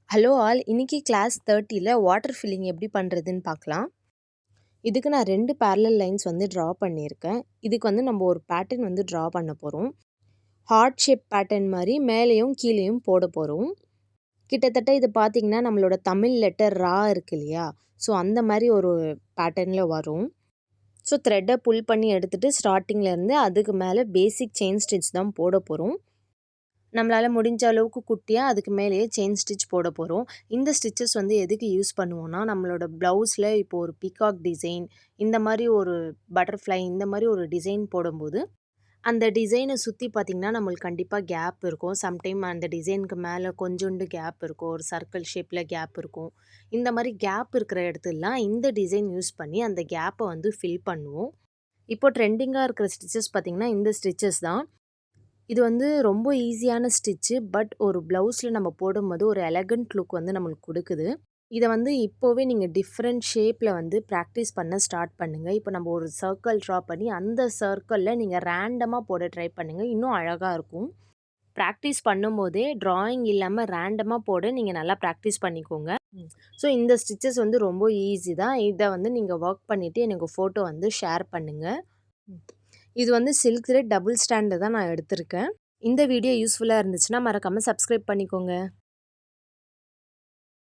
Hello all, இன்னைக்கு class 30ல water filling எப்படி பண்ணுறதுன்னு பார்க்கலாம். இதுக்கு நான் 2 பேரலல் லைன்ஸ் ட்ரா பண்ணியிருக்கேன். இதுக்கு நம்ம ஒரு பேட்டர்ன் ட்ரா பண்ண போகிறோம். ஹார்ட் ஷேப் பேட்டர்ன் மாதிரி மேலேயும் கீழேயும் போட போகிறோம். கிட்டத்தட்ட இது பார்த்திங்கன்னா நம்மளோட தமிழ் லெட்டர் ரா இருக்கு இல்லையா, ஸோ அந்த மாதிரி ஒரு பேட்டர்னில் வரும். ஸோ த்ரெட்டை புல் பண்ணி எடுத்துகிட்டு ஸ்டார்டிங்லேருந்து அதுக்கு மேலே பேசிக் செயின் ஸ்டிச் தான் போட போகிறோம். நம்மளால் முடிஞ்ச அளவுக்கு குட்டியாக அதுக்கு மேலேயே செயின் ஸ்டிச் போட போகிறோம். இந்த ஸ்டிச்சஸ் எதுக்கு யூஸ் பண்ணுவோன்னா, நம்மளோட ப்ளவுஸில் இப்போ ஒரு பீகாக் டிசைன், இந்த மாதிரி ஒரு பட்டர்ஃப்ளை, இந்த மாதிரி ஒரு டிசைன் போடும்போது அந்த டிசைனை சுற்றி பார்த்திங்கன்னா நம்மளுக்கு கண்டிப்பாக கேப் இருக்கும். சம்டைம் அந்த டிசைனுக்கு மேலே கொஞ்சோண்டு கேப் இருக்கும், ஒரு சர்க்கிள் ஷேப்பில் கேப் இருக்கும். இந்த மாதிரி கேப் இருக்கிற இடத்துலலாம் இந்த டிசைன் யூஸ் பண்ணி அந்த கேப்பை ஃபில் பண்ணுவோம். இப்போ ட்ரெண்டிங்காக இருக்கிற ஸ்டிச்சஸ் பார்த்திங்கன்னா இந்த ஸ்டிச்சஸ் தான். இது ரொம்ப ஈஸியான ஸ்டிச்சு. பட் ஒரு ப்ளவுஸில் நம்ம போடும்போது ஒரு எலகண்ட் லுக் நம்மளுக்கு கொடுக்குது. இதை இப்போவே நீங்கள் டிஃப்ரெண்ட் ஷேப்பில் ப்ராக்டிஸ் பண்ண ஸ்டார்ட் பண்ணுங்கள். இப்போ நம்ம ஒரு சர்க்கிள் ட்ரா பண்ணி அந்த சர்க்கிளில் நீங்கள் ரேண்டமாக போட ட்ரை பண்ணுங்கள். இன்னும் அழகாக இருக்கும். ப்ராக்டிஸ் பண்ணும்போதே ட்ராயிங் இல்லாமல் ரேண்டமாக போட நீங்கள் நல்லா ப்ராக்டிஸ் பண்ணிக்கோங்க. ஸோ இந்த ஸ்டிச்சஸ் ரொம்ப ஈஸி தான். இதை நீங்கள் ஒர்க் பண்ணிவிட்டு எனக்கு ஃபோட்டோ ஷேர் பண்ணுங்கள். இது சில்க் த்ரெட் டபுள் ஸ்டாண்டில் தான் நான் எடுத்திருக்கேன். இந்த வீடியோ யூஸ்ஃபுல்லாக இருந்துச்சுன்னா மறக்காமல் சப்ஸ்கிரைப் பண்ணிக்கோங்க.